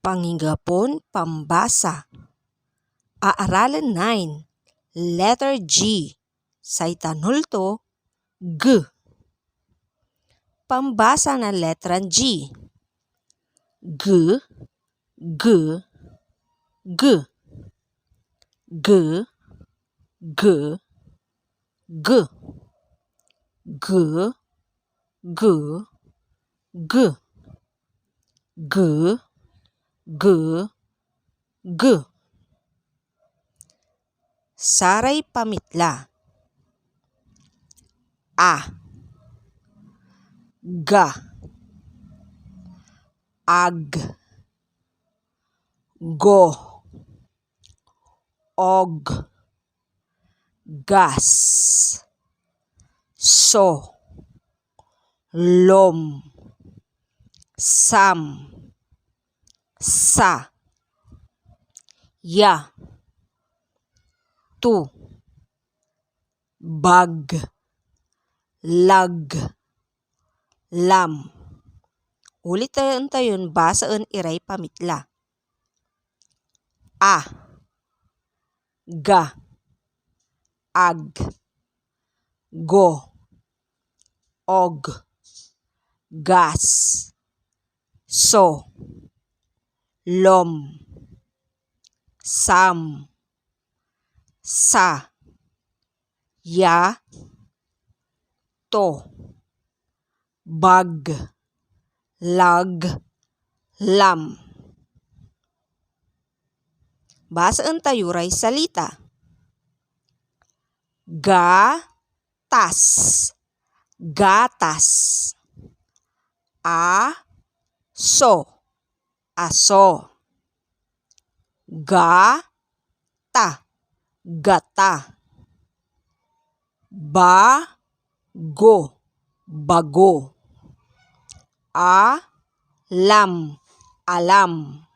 Pangigapon, Pambasa. Aaralën 9, letter G. Saitanulto, G. Pambasa na letrang G. G, G, G. G, G, G. G, G, G. G, G, G. Saray pamitla. A, Ga, Ag, Go, Og, Gas, So, Lom, Sam, Sa, Ya, Tu, Bag, Lag, Lam. Ulit tayon basaan iray pamitla. A, Ga, Ag, Go, Og, Gas, So, Lom, Sam, Sa, Ya, To, Bag, Lag, Lam. Basaan tayuray salita. Gatas, gatas. Aso, aso. Gata, gata. Bago, bago. Alam, alam.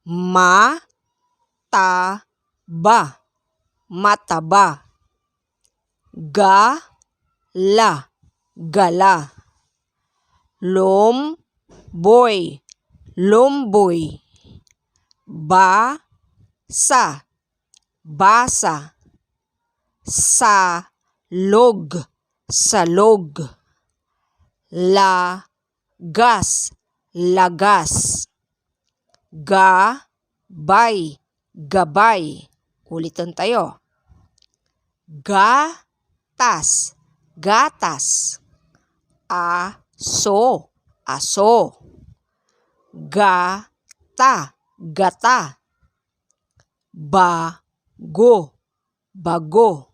Mataba, mataba. Gala, gala. Lomboy, lomboy. Basa, basa. Salog, salog. Lagas, lagas. Gabay, gabay. Ulitin tayo. Gatas, gatas. Aso, aso. Gata, gata. Bago, bago.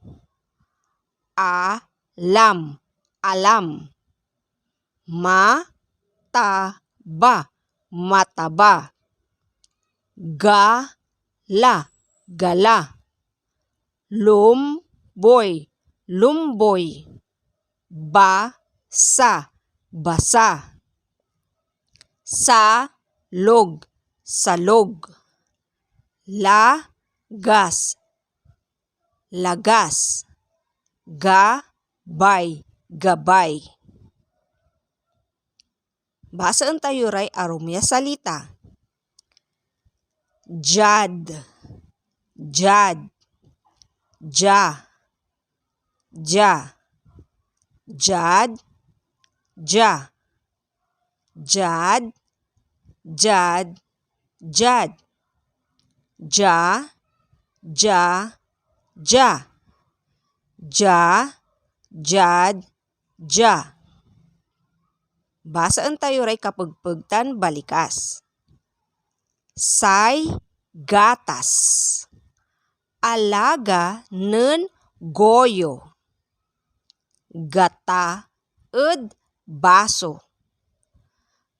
Alam, alam. Mataba, mataba. Gala, gala. Lumboy, lumboy. Basa, basa. Salog, salog. Lagas, lagas. Gabay, gabay. Basaan tayuray arumya salita. Jad, jad. Ja, ja. Jad, ja. Jad, jad, jad. Ja, ja, ja. Ja, jad, ja. Basaan tayuray kapagpagtan balikas. Say, gatas. Alaga ng goyo. Gata, baso.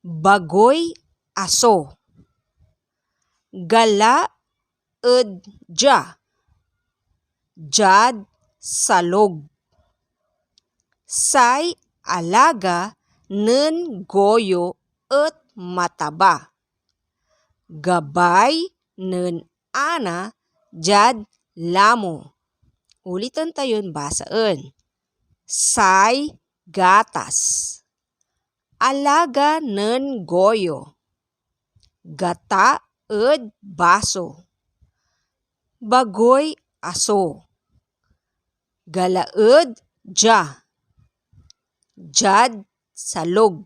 Bagoy, aso. Gala, ja. Jad, salog. Say, alaga ng goyo at mataba. Gabay ng ana, jad, lamo. Ulitan tayon basaan. Say, gatas. Alaga ng goyo. gata ed baso. Bagoy aso. Galaed ja. Jad salog.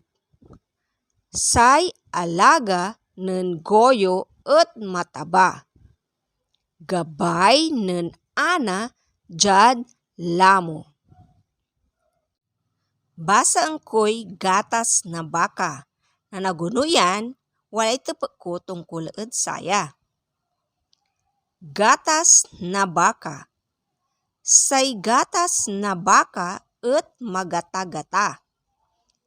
Say alaga nen goyo et mataba. Gabay nen ana jad lamo. Basa angkoy gatas na baka na nagunuyan walay tepek ko tungkol ed saya. Gatas na baka. Say gatas na baka et magata-gata.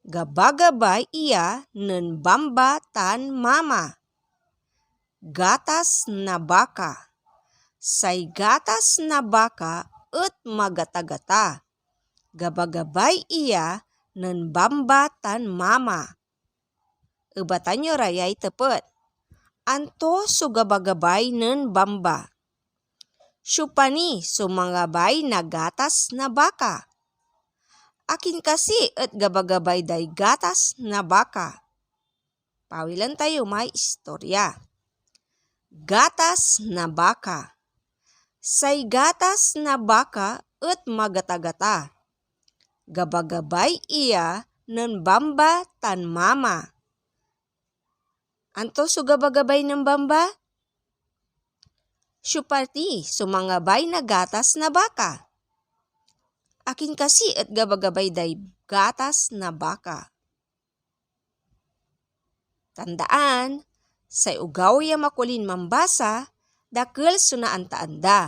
Gabagabay iya nen bamba tan mama. Gatas na baka. Say gatas na baka et magata-gata. Gabagabay iya nen bamba tan mama. Ebatanyo rayay tepet. Anto so gabagabay nen bamba. Syupani so mangabay na gatas na baka. Akin kasi et gabagabay day gatas na baka. Pawilan tayo may istorya. Gatas na baka. Say gatas na baka et magata-gata. Gabagabay iya nen bamba tan mama. Anto so gabagabay ng bamba? Syupati so mangabay na gatas na baka. Akin kasi et gabagabay day gatas na baka. Tandaan, say ugaw ya makulin mambasa, dakkel so naanta-anda.